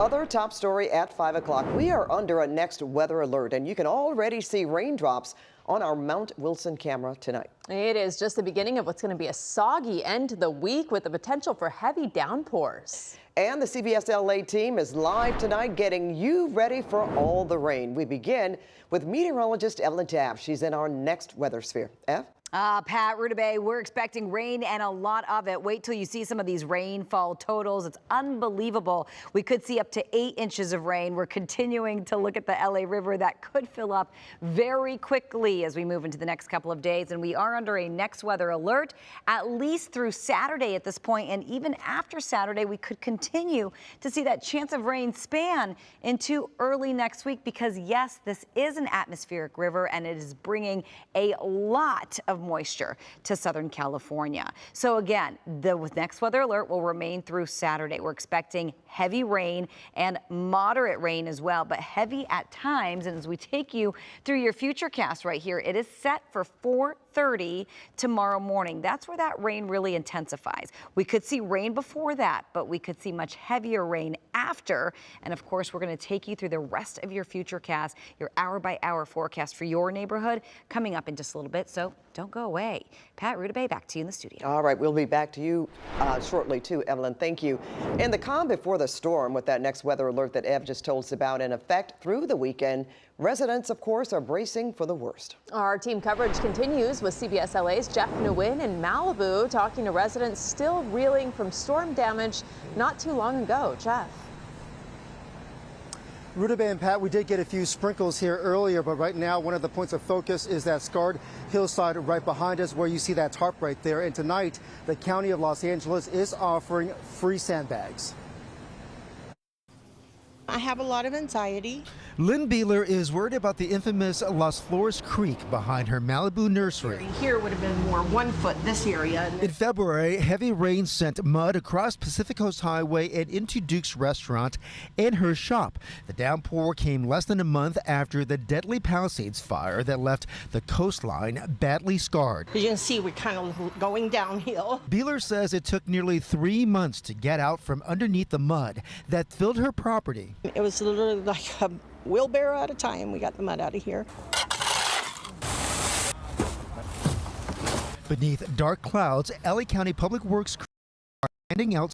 Other top story at 5 o'clock. We are under a next weather alert, and you can already see raindrops on our Mount Wilson camera tonight. It is just the beginning of what's going to be a soggy end to the week with the potential for heavy downpours. And the CBS LA team is live tonight getting you ready for all the rain. We begin with meteorologist Evelyn Taft. She's in our next weather sphere. Ev? Pat, Rudabay, we're expecting rain and a lot of it. Wait till you see some of these rainfall totals. It's unbelievable. We could see up to 8 inches of rain. We're continuing to look at the LA River. That could fill up very quickly as we move into the next couple of days. And we are under a next weather alert at least through Saturday at this point. And even after Saturday, we could continue to see that chance of rain span into early next week because, yes, this is an atmospheric river and it is bringing a lot of moisture to Southern California. So again, the next weather alert will remain through Saturday. We're expecting heavy rain and moderate rain as well, but heavy at times. And as we take you through your futurecast right here, it is set for 4:30 tomorrow morning. That's where that rain really intensifies. We could see rain before that, but we could see much heavier rain after. And of course, we're going to take you through the rest of your futurecast, your hour-by-hour forecast for your neighborhood coming up in just a little bit. So don't go away. Pat, Rudabay, back to you in the studio. All right, we'll be back to you shortly too, Evelyn. Thank you. And the calm before the storm with that next weather alert that Ev just told us about in effect through the weekend. Residents, of course, are bracing for the worst. Our team coverage continues with CBS LA's Jeff Nguyen in Malibu talking to residents still reeling from storm damage not too long ago. Jeff. Rudabay and Pat, we did get a few sprinkles here earlier, but right now one of the points of focus is that scarred hillside right behind us where you see that tarp right there. And tonight, the County of Los Angeles is offering free sandbags. I have a lot of anxiety. Lynn Beeler is worried about the infamous Las Flores Creek behind her Malibu nursery. Here would have been more 1 foot, this area. In February, heavy rain sent mud across Pacific Coast Highway and into Duke's restaurant and her shop. The downpour came less than a month after the deadly Palisades fire that left the coastline badly scarred. As you can see, we're kind of going downhill. Beeler says it took nearly 3 months to get out from underneath the mud that filled her property. It was literally like a wheelbarrow at a time. We got the mud out of here. Beneath dark clouds, LA County Public Works crews are handing out.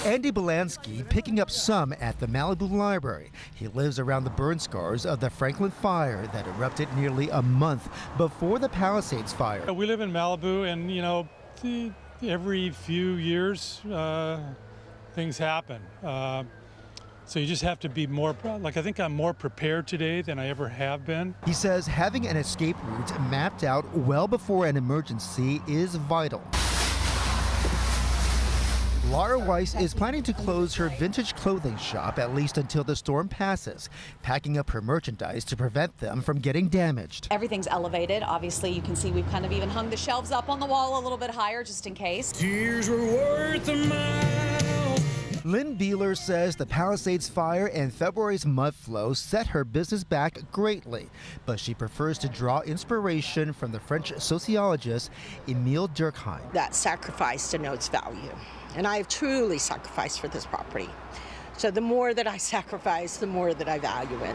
Andy Belansky picking up some at the Malibu Library. He lives around the burn scars of the Franklin fire that erupted nearly a month before the Palisades fire. We live in Malibu, and you know, every few years things happen. So you just have to be more, like I think I'm more prepared today than I ever have been. He says having an escape route mapped out well before an emergency is vital. Laura Weiss is planning to close her vintage clothing shop at least until the storm passes, packing up her merchandise to prevent them from getting damaged. Everything's elevated. Obviously, you can see we've kind of even hung the shelves up on the wall a little bit higher just in case. Tears were worth a mile. Lynn Beeler says the Palisades fire and February's mud flow set her business back greatly, but she prefers to draw inspiration from the French sociologist Émile Durkheim. That sacrifice denotes value, and I have truly sacrificed for this property. So the more that I sacrifice, the more that I value it.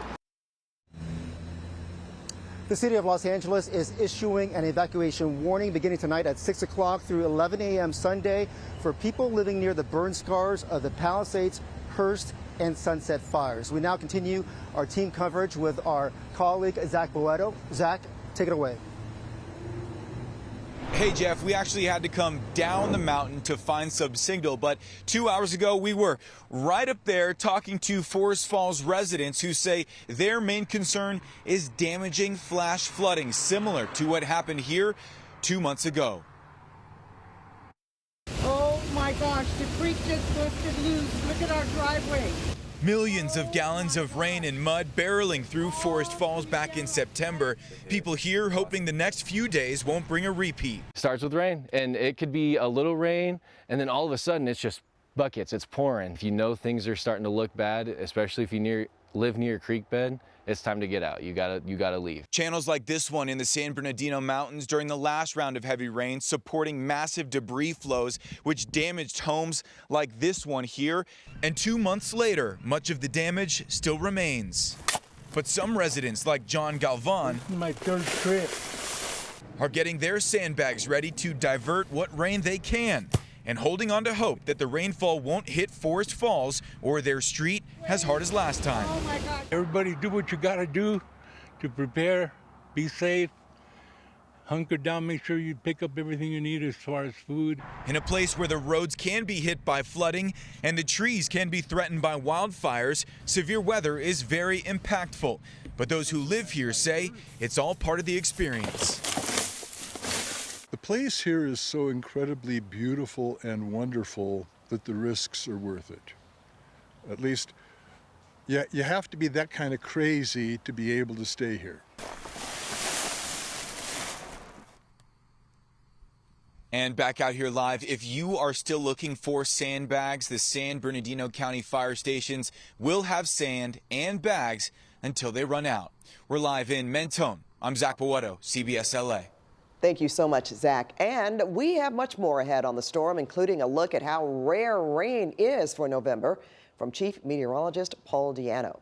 The city of Los Angeles is issuing an evacuation warning beginning tonight at 6 o'clock through 11 a.m. Sunday for people living near the burn scars of the Palisades, Hearst, and Sunset fires. We now continue our team coverage with our colleague, Zach Boetto. Zach, take it away. Hey Jeff, we actually had to come down the mountain to find some signal, but 2 hours ago we were right up there talking to Forest Falls residents who say their main concern is damaging flash flooding, similar to what happened here 2 months ago. Oh my gosh, the creek just busted loose. Look at our driveway. Millions of gallons of rain and mud barreling through Forest Falls back in September. People here hoping the next few days won't bring a repeat. Starts with rain, and it could be a little rain, and then all of a sudden it's just buckets, it's pouring. If you know things are starting to look bad, especially if you're near live near a creek bed, it's time to get out. You gotta leave. Channels like this one in the San Bernardino Mountains during the last round of heavy rain supporting massive debris flows which damaged homes like this one here. And 2 months later, much of the damage still remains. But some residents like John Galvan, My third trip. are getting their sandbags ready to divert what rain they can and holding on to hope that the rainfall won't hit Forest Falls or their street as hard as last time. Oh my God. Everybody do what you gotta do to prepare, be safe, hunker down, make sure you pick up everything you need as far as food. In a place where the roads can be hit by flooding and the trees can be threatened by wildfires, severe weather is very impactful. But those who live here say it's all part of the experience. The place here is so incredibly beautiful and wonderful that the risks are worth it. At least, yeah, you have to be that kind of crazy to be able to stay here. And back out here live, if you are still looking for sandbags, the San Bernardino County fire stations will have sand and bags until they run out. We're live in Mentone. I'm Zach Boetto, CBS LA. Thank you so much, Zach. And we have much more ahead on the storm, including a look at how rare rain is for November from Chief Meteorologist Paul Diano.